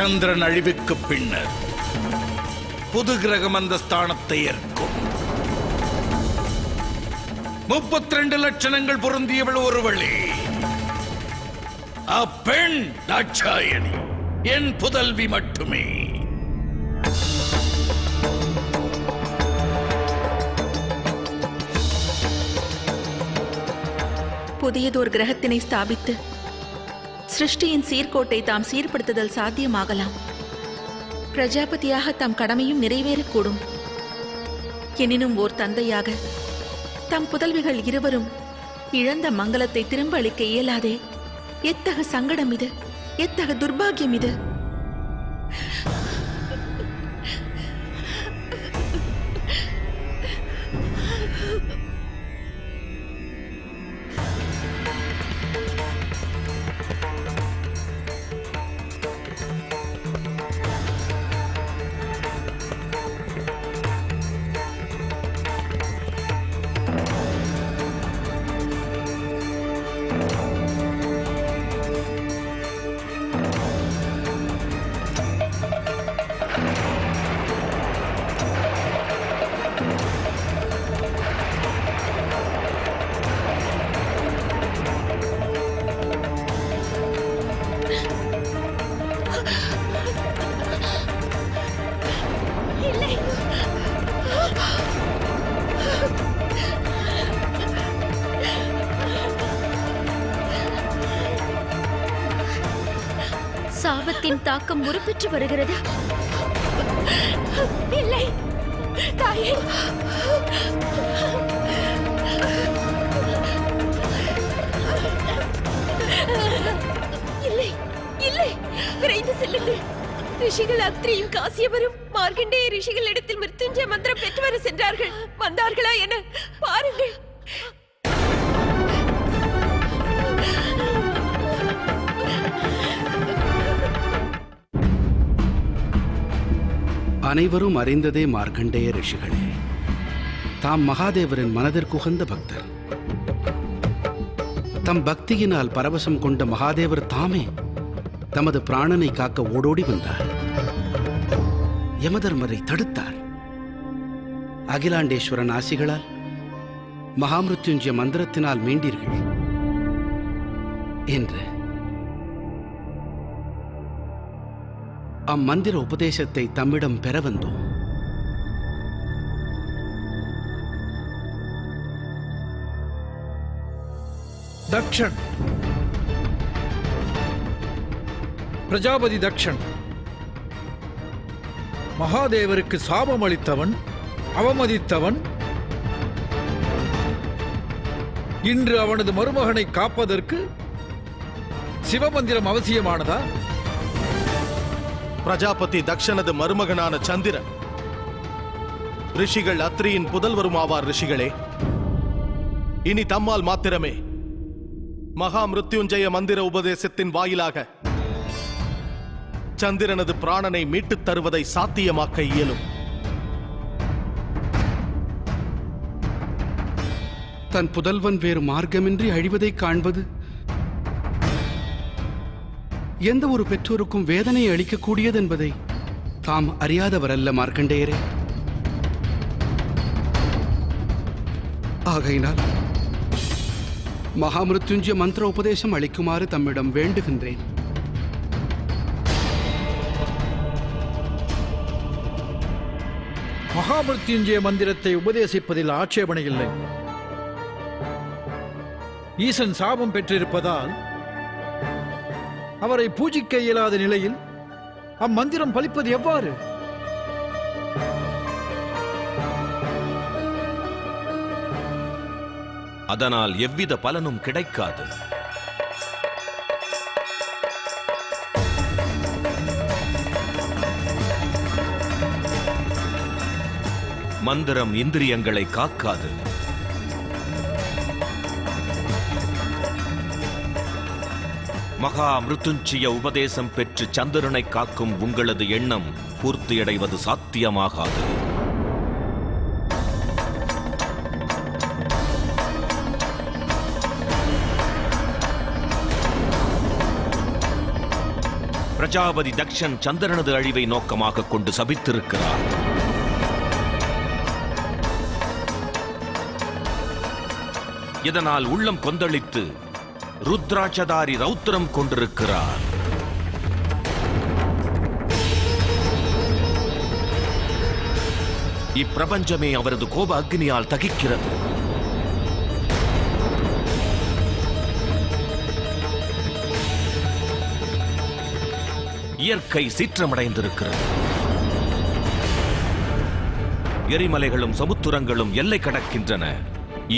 சந்திரன் அழிவுக்கு பின்னர் புது கிரகம் அந்த ஸ்தானத்தை ஏற்கும். 32 லட்சணங்கள் பொருந்தியவள் ஒருவளே. அப்பெண் தாட்சாயணி என் புதல்வி மட்டுமே. புதியதோர் கிரகத்தினை ஸ்தாபித்து சிருஷ்டியின் சீர்கோட்டை தாம் சீர்படுத்துதல் சாத்தியமாகலாம். பிரஜாபதியாக தாம் கடமையும் நிறைவேறக்கூடும். எனினும் ஓர் தந்தையாக தம் புதல்விகள் இருவரும் இழந்த மங்களத்தை திரும்ப அளிக்க இயலாதே. எத்தகு சங்கடம் இது, எத்தகு துர்பாகியம் இது. சாபத்தின் தாக்கம் உருப்பெற்று வருகிறது. இல்லை தாயே, இல்லை இல்லை, விரைந்து செல்லுங்கள். ரிஷிகள் அத்ரியும் காசியவரும் மார்க்கண்டேய ரிஷிகள் இடத்தில் மிருத்யுஞ்சய மந்திரம் பெற்று வர சென்றார்கள். வந்தார்களா என பாருங்கள். அனைவரும் அறிந்ததே மார்க்கண்டேய ரிஷிகளே. தாம் மகாதேவரின் மனதிற்குகந்த பக்தர். தம் பக்தியினால் பரவசம் கொண்ட மகாதேவர் தாமே தமது பிராணனை காக்க ஓடோடி வந்தார். யமதர்மரை தடுத்தார். அகிலாண்டேஸ்வரன் ஆசிகளால் மகாமிருத்யுஞ்சய மந்திரத்தினால் மீண்டீர்கள் என்று அம்மந்திர உபதேசத்தை தம்மிடம் பெற வந்தோம். தக்ஷன், பிரஜாபதி தக்ஷன் மகாதேவருக்கு சாபம் அளித்தவன், அவமதித்தவன். இன்று அவனது மருமகனை காப்பதற்கு சிவமந்திரம் அவசியமானதா? பிரஜாபதி தக்ஷனது மருமகனான சந்திரன் ரிஷிகள் அத்ரியின் புதல்வருமாவார். ரிஷிகளே, இனி தம்மால் மாத்திரமே மகா மிருத்யுஞ்சய மந்திர உபதேசத்தின் வாயிலாக சந்திரனது பிராணனை மீட்டுத் தருவதை சாத்தியமாக்க இயலும். தன் புதல்வன் வேறு மார்க்கமின்றி அழிவதை காண்பது எந்த ஒரு பெற்றோருக்கும் வேதனை அளிக்கக்கூடியது என்பதை தாம் அறியாதவரல்ல மார்க்கண்டேயரே. ஆகையினால் மகாமிருத்யுஞ்சய மந்திர உபதேசம் அளிக்குமாறு தம்மிடம் வேண்டுகின்றேன். மகாமிருத்யுஞ்சய மந்திரத்தை உபதேசிப்பதில் ஆட்சேபனை இல்லை. ஈசன் சாபம் பெற்றிருப்பதால் அவரை பூஜிக்க இயலாத நிலையில் அம்மந்திரம் பலிப்பது எவ்வாறு? அதனால் எவ்வித பலனும் கிடைக்காது. மந்திரம் இந்திரியங்களை காக்காது. மகா மிருத்யுஞ்சய உபதேசம் பெற்று சந்திரனை காக்கும் உங்களது எண்ணம் பூர்த்தியடைவது சாத்தியமாகாது. பிரஜாபதி தக்ஷன் சந்திரனது அழிவை நோக்கமாக கொண்டு சபித்திருக்கிறார். இதனால் உள்ளம் கொந்தளித்து ருத்ராட்சதாரி ரௌத்ரம் கொண்டிருக்கிறார். இப்பிரபஞ்சமே அவரது கோப அக்னியால் தகிக்கிறது. இயற்கை சீற்றமடைந்திருக்கிறது. எரிமலைகளும் சமுத்திரங்களும் எல்லை கடக்கின்றன.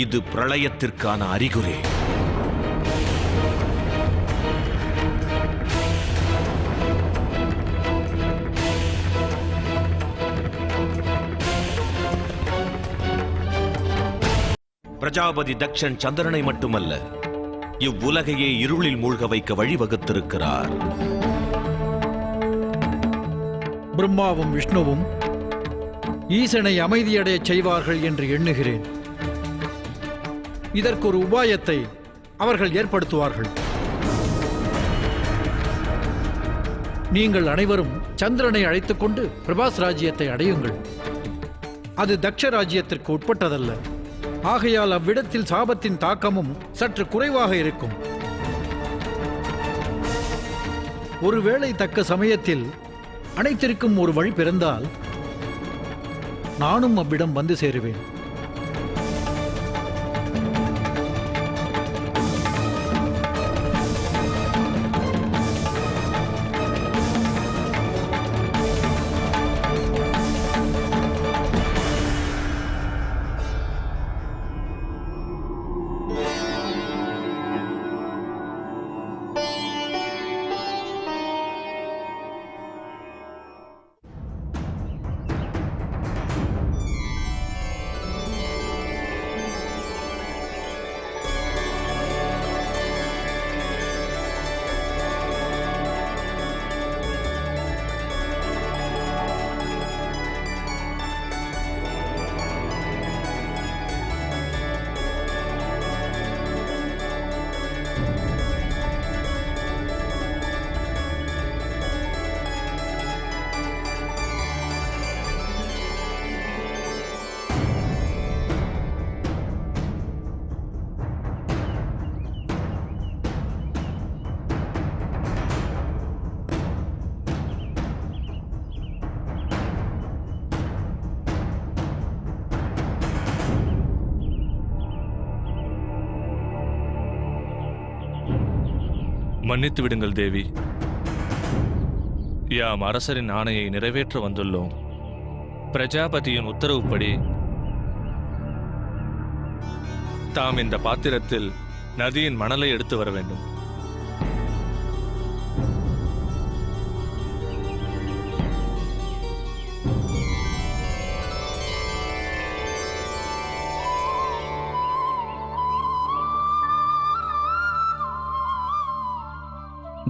இது பிரளயத்திற்கான அறிகுறி. பிரஜாபதி தக்ஷன் சந்திரனை மட்டுமல்ல, இவ்வுலகையே இருளில் மூழ்க வைக்க வழிவகுத்திருக்கிறார். பிரம்மாவும் விஷ்ணுவும் ஈசனை அமைதியடையச் செய்வார்கள் என்று எண்ணுகிறேன். இதற்கு ஒரு உபாயத்தை அவர்கள் ஏற்படுத்துவார்கள். நீங்கள் அனைவரும் சந்திரனை அழைத்துக் கொண்டு பிரபாஸ் ராஜ்யத்தை அடையுங்கள். அது தக்ஷ ராஜ்யத்திற்கு உட்பட்டதல்ல. ஆகையால் அவ்விடத்தில் சாபத்தின் தாக்கமும் சற்று குறைவாக இருக்கும். ஒருவேளை தக்க சமயத்தில் அனைத்திற்கும் ஒரு வழி பிறந்தால் நானும் அவ்விடம் வந்து சேருவேன். மன்னித்து விடுங்கள் தேவி. யாம் அரசரின் ஆணையை நிறைவேற்ற வந்துள்ளோம். பிரஜாபதியின் உத்தரவுப்படி தாம் இந்த பாத்திரத்தில் நதியின் மணலை எடுத்து வர வேண்டும்.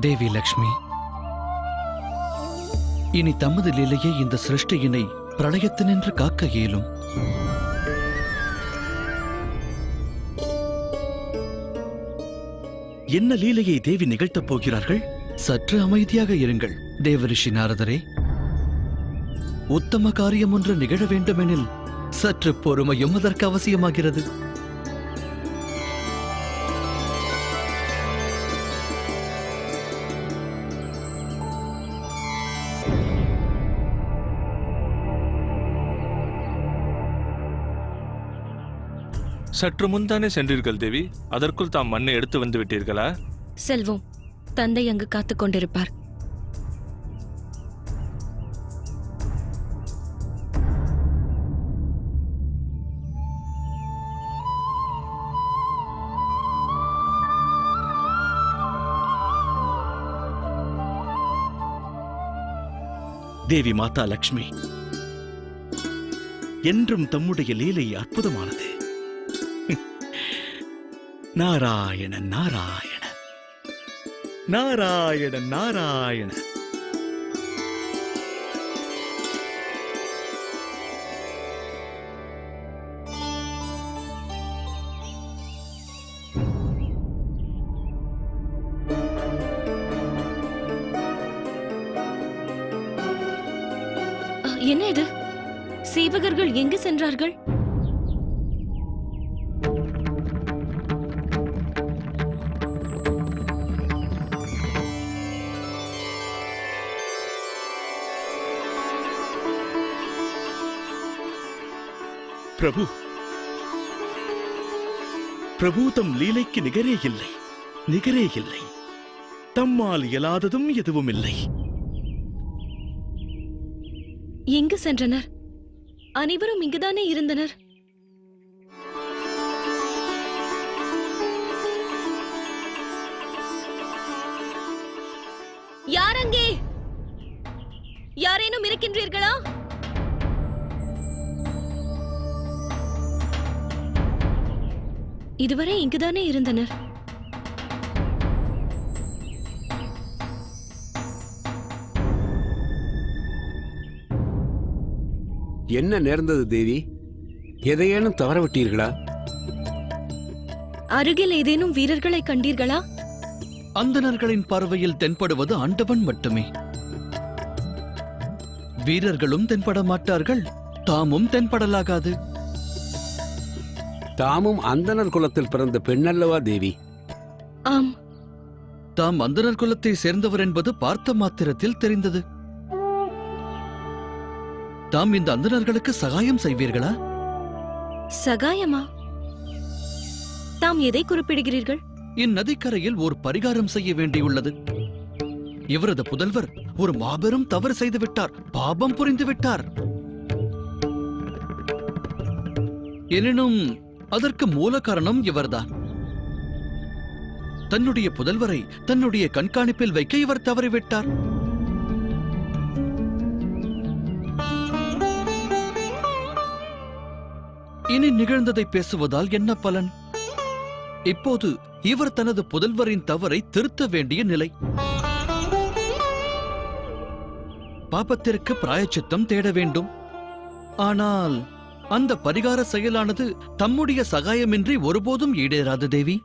தேவி லக்ஷ்மி, இனி தமது லீலையை இந்த சிருஷ்டியினை பிரளயத்தினின்று காக்க இயலும். என்ன லீலையை தேவி நிகழ்த்தப் போகிறார்கள்? சற்று அமைதியாக இருங்கள் தேவரிஷி நாரதரே. உத்தம காரியம் ஒன்று நிகழ வேண்டுமெனில் சற்று பொறுமையும் அதற்கு அவசியமாகிறது. சற்று முன்தானே சென்றீர்கள் தேவி. அதற்குள் தாம் மண்ணை எடுத்து வந்து விட்டீர்களா? செல்வோம். தந்தை அங்கு காத்துக் கொண்டிருப்பார். தேவி மாதா லக்ஷ்மி, என்றும் தம்முடைய லீலை அற்புதமானது. நாராயண நாராயண நாராயண நாராயண. என்ன இது? சேவகர்கள் எங்கு சென்றார்கள்? பிரபு, பிரபு தம் லீலைக்கு நிகரே இல்லை, நிகரே இல்லை. தம்மால் இயலாததும் எதுவும் இல்லை. எங்கு சென்றனர்? அனைவரும் இங்குதானே இருந்தனர். யார் அங்கே? யாரேனும் இருக்கின்றீர்களா? இதுவரை இங்குதானே இருந்தனர். என்ன நேர்ந்தது தேவி? எதையேனும் தவறவிட்டீர்களா? அருகில் ஏதேனும் வீரர்களை கண்டீர்களா? அந்தணர்களின் பார்வையில் தென்படுவது ஆண்டவன் மட்டுமே. வீரர்களும் தென்பட மாட்டார்கள், தாமும் தென்படலாகாது. தாமும் அந்தணர் குலத்தில் பிறந்த பெண்ணல்லவா தேவி? ஆம். தாம் அந்தணர் குலத்தை சேர்ந்தவர் என்பது பார்த்த மாத்திரத்தில் தெரிந்தது. தாம் இந்த அந்தணர்களுக்கு சகாயம் செய்வீர்களா? சகாயமா? தாம் எதை குறிப்பிடுகிறீர்கள்? இந்நதிக்கரையில் ஒரு பரிகாரம் செய்ய வேண்டியுள்ளது. இவரது புதல்வர் ஒரு மாபெரும் தவறு செய்து விட்டார், பாபம் புரிந்து விட்டார். எனினும் அதற்கு மூல காரணம் இவர்தான். தன்னுடைய புதல்வரை தன்னுடைய கண்காணிப்பில் வைக்க இவர் தவறிவிட்டார். இனி நிகழ்ந்ததை பேசுவதால் என்ன பலன்? இப்போது இவர் தனது புதல்வரின் தவறை திருத்த வேண்டிய நிலை. பாபத்திற்கு பிராயச்சித்தம் தேட வேண்டும். ஆனால் அந்த பரிகார செயலானது தம்முடைய சகாயமின்றி ஒருபோதும் ஈடேறாது தேவி.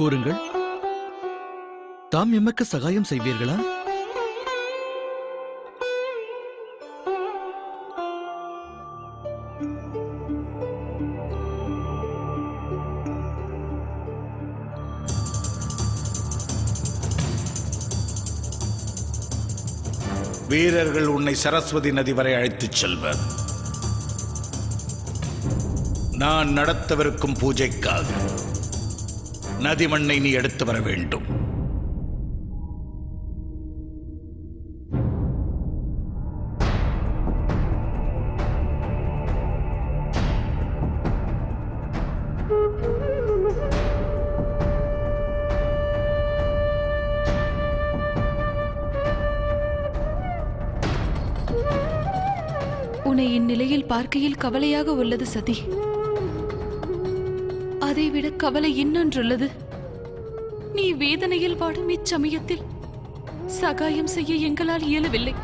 கூறுங்கள், தாம் எமக்கு சகாயம் செய்வீர்களா? வீரர்கள் உன்னை சரஸ்வதி நதி வரை அழைத்துச் செல்வர். நான் நடத்தவிருக்கும் பூஜைக்காக நதி மண்ணை நீ எடுத்து வர வேண்டும். உன்னை இந்நிலையில் பார்க்கையில் கவலையாக உள்ளது சதி. அதைவிட கவலை இன்னொன்றுள்ளது. நீ வேதனையில் வாடும் இச்சமயத்தில் சகாயம் செய்ய எங்களால் இயலவில்லை.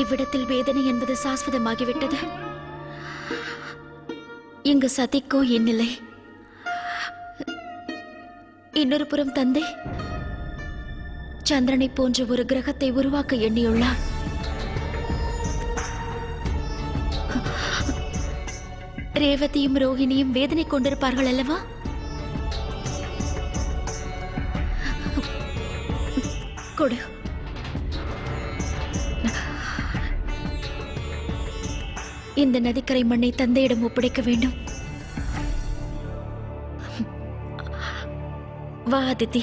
இவ்விடத்தில் வேதனை என்பது சாஸ்வதமாகிவிட்டது. இங்கு சதிக்கோ என்னில்லை. இன்னொரு புறம் தந்தை சந்திரனை போன்ற ஒரு கிரகத்தை உருவாக்க எண்ணியுள்ளார். ரேவதியும் ரோஹிணியும் வேதனை கொண்டிருப்பார்கள் அல்லவா? கொடு. இந்த நதிக்கரை மண்ணை தந்தையிடம் ஒப்படைக்க வேண்டும். வா அதித்தி.